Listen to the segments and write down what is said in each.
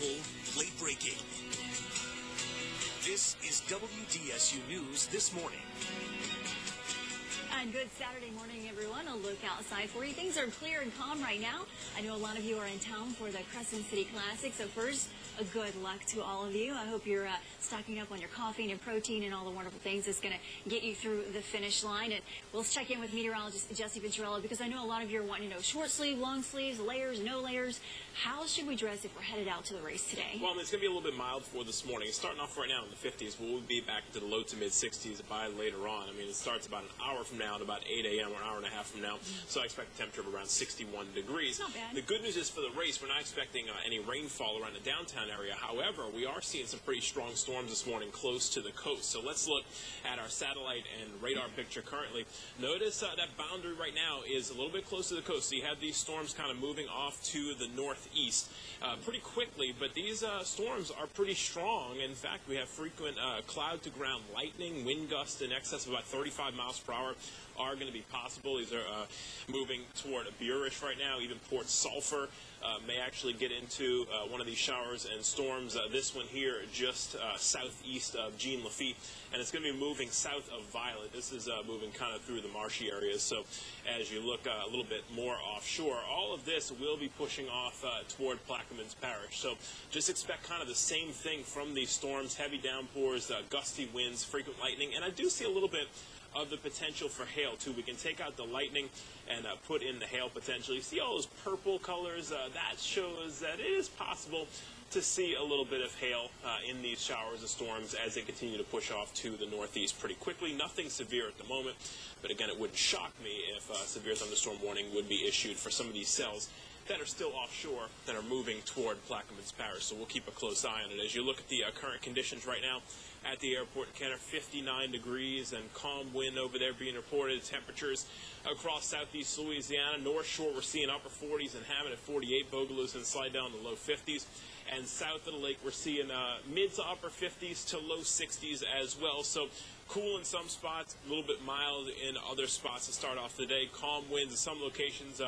local, late breaking. This is WDSU News This Morning. And good Saturday morning, everyone. A look outside for you. Things are clear and calm right now. I know a lot of you are in town for the Crescent City Classic, so first, a good luck to all of you. I hope you're stocking up on your coffee and your protein and all the wonderful things that's going to get you through the finish line. And we'll check in with meteorologist Jesse Venturella because I know a lot of you are wanting to know short sleeve, long sleeves, layers, no layers. How should we dress if we're headed out to the race today? Well, it's going to be a little bit mild for this morning. It's starting off right now in the 50s. We'll be back into the low to mid 60s by later on. I mean, it starts about an hour from now at about 8 a.m. or an hour and a half from now. So I expect a temperature of around 61 degrees. Not bad. The good news is for the race, we're not expecting any rainfall around the downtown area. However, we are seeing some pretty strong storms this morning close to the coast. So let's look at our satellite and radar picture currently. Notice that boundary right now is a little bit close to the coast. So you have these storms kind of moving off to the northeast pretty quickly, but these storms are pretty strong. In fact, we have frequent cloud-to-ground lightning, wind gusts in excess of about 35 miles per hour are going to be possible. These are moving toward Burrish right now. Even Port Sulphur may actually get into one of these showers and storms. This one here just southeast of Jean Lafitte, and it's going to be moving south of Violet. This is moving kind of through the marshy areas. So as you look a little bit more offshore, all of this will be pushing off toward Plaquemines Parish. So just expect kind of the same thing from these storms: heavy downpours, gusty winds, frequent lightning, and I do see a little bit of the potential for hail, too. We can take out the lightning and put in the hail potential. You see all those purple colors? That shows that it is possible to see a little bit of hail in these showers and storms as they continue to push off to the northeast pretty quickly. Nothing severe at the moment, but again, it wouldn't shock me if a severe thunderstorm warning would be issued for some of these cells that are still offshore that are moving toward Plaquemines Parish. So we'll keep a close eye on it. As you look at the current conditions right now at the airport in Kenner, 59 degrees and calm wind over there being reported. Temperatures across southeast Louisiana, North Shore, we're seeing upper 40s and Hammond at 48, Bogalusa and slide down to low 50s. And south of the lake, we're seeing mid to upper 50s to low 60s as well. So cool in some spots, a little bit mild in other spots to start off the day. Calm winds in some locations.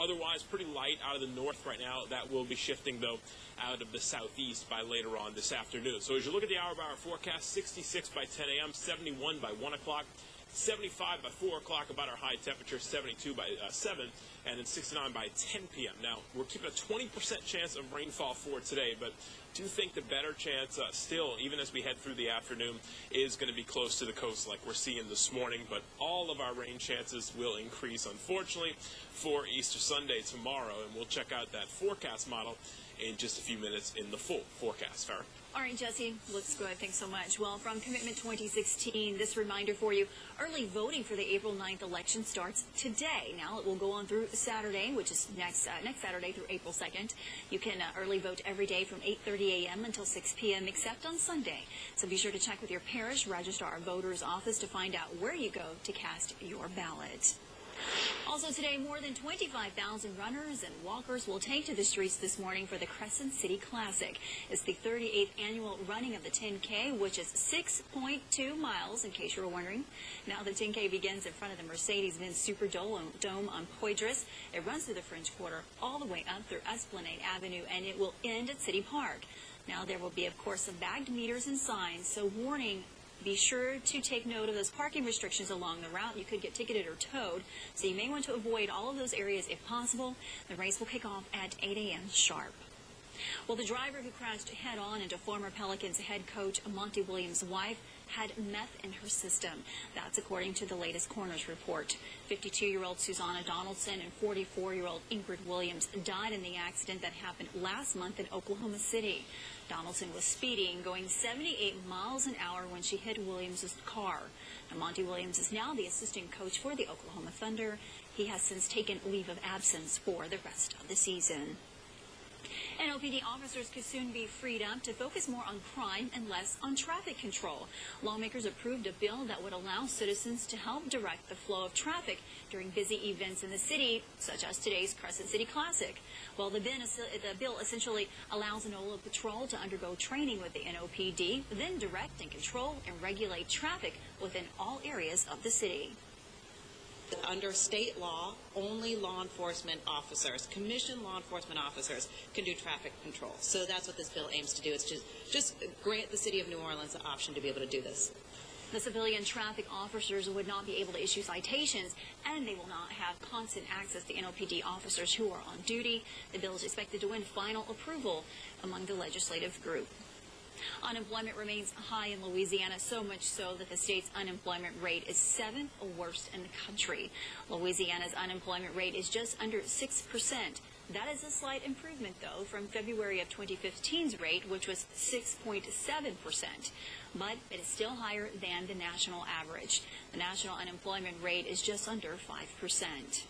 Otherwise, pretty light out of the north right now. That will be shifting, though, out of the southeast by later on this afternoon. So as you look at the hour-by-hour forecast, 66 by 10 a.m., 71 by 1 o'clock, 75 by 4 o'clock, about our high temperature, 72 by 7, and then 69 by 10 p.m. Now, we're keeping a 20% chance of rainfall for today, but do think the better chance still, even as we head through the afternoon, is going to be close to the coast like we're seeing this morning. But all of our rain chances will increase, unfortunately, for Easter Sunday tomorrow, and we'll check out that forecast model in just a few minutes in the full forecast. Farrah? All right, Jesse, looks good. Thanks so much. Well, from Commitment 2016, this reminder for you, early voting for the April 9th election starts today. Now, it will go on through Saturday, which is next Saturday through April 2nd. You can early vote every day from 8:30 a.m. until 6 p.m., except on Sunday. So be sure to check with your parish registrar voter's office to find out where you go to cast your ballot. Also today, more than 25,000 runners and walkers will take to the streets this morning for the Crescent City Classic. It's the 38th annual running of the 10K, which is 6.2 miles, in case you were wondering. Now the 10K begins in front of the Mercedes-Benz Superdome on Poydras. It runs through the French Quarter all the way up through Esplanade Avenue, and it will end at City Park. Now there will be, of course, some bagged meters and signs, so warning. Be sure to take note of those parking restrictions along the route. You could get ticketed or towed, so you may want to avoid all of those areas if possible. The race will kick off at 8 a.m. sharp. Well, the driver who crashed head-on into former Pelicans head coach Monty Williams' wife had meth in her system. That's according to the latest coroner's report. 52-year-old Susanna Donaldson and 44-year-old Ingrid Williams died in the accident that happened last month in Oklahoma City. Donaldson was speeding, going 78 miles an hour when she hit Williams' car. Now, Monty Williams is now the assistant coach for the Oklahoma Thunder. He has since taken leave of absence for the rest of the season. And OPD officers could soon be freed up to focus more on crime and less on traffic control. Lawmakers approved a bill that would allow citizens to help direct the flow of traffic during busy events in the city, such as today's Crescent City Classic. Well, the bill essentially allows NOLA Patrol to undergo training with the NOPD, then direct and control and regulate traffic within all areas of the city. Under state law, only law enforcement officers, commissioned law enforcement officers, can do traffic control. So that's what this bill aims to do. It's just grant the city of New Orleans the option to be able to do this. The civilian traffic officers would not be able to issue citations, and they will not have constant access to NOPD officers who are on duty. The bill is expected to win final approval among the legislative group. Unemployment remains high in Louisiana, so much so that the state's unemployment rate is 7th worst in the country. Louisiana's unemployment rate is just under 6%. That is a slight improvement, though, from February of 2015's rate, which was 6.7%. But it is still higher than the national average. The national unemployment rate is just under 5%.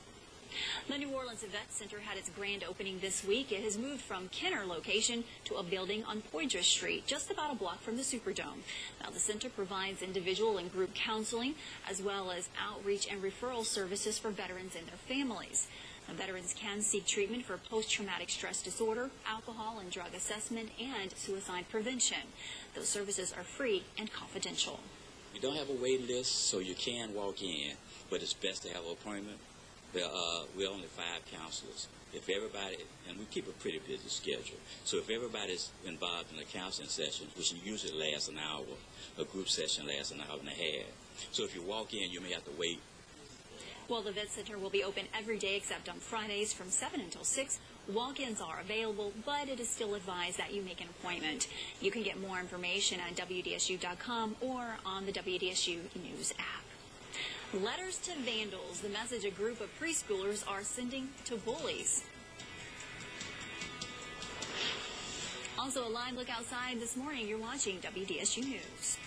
The New Orleans Vet Center had its grand opening this week. It has moved from Kenner location to a building on Poydras Street, just about a block from the Superdome. Now, the center provides individual and group counseling, as well as outreach and referral services for veterans and their families. Now, veterans can seek treatment for post-traumatic stress disorder, alcohol and drug assessment, and suicide prevention. Those services are free and confidential. You don't have a waiting list, so you can walk in, but it's best to have an appointment. We're only 5 counselors. If everybody, and we keep a pretty busy schedule, so if everybody's involved in a counseling session, which usually lasts an hour, a group session lasts an hour and a half. So if you walk in, you may have to wait. Well, the Vet Center will be open every day except on Fridays from 7 until 6. Walk-ins are available, but it is still advised that you make an appointment. You can get more information at WDSU.com or on the WDSU News app. Letters to vandals, the message a group of preschoolers are sending to bullies. Also, a live look outside this morning. You're watching WDSU News.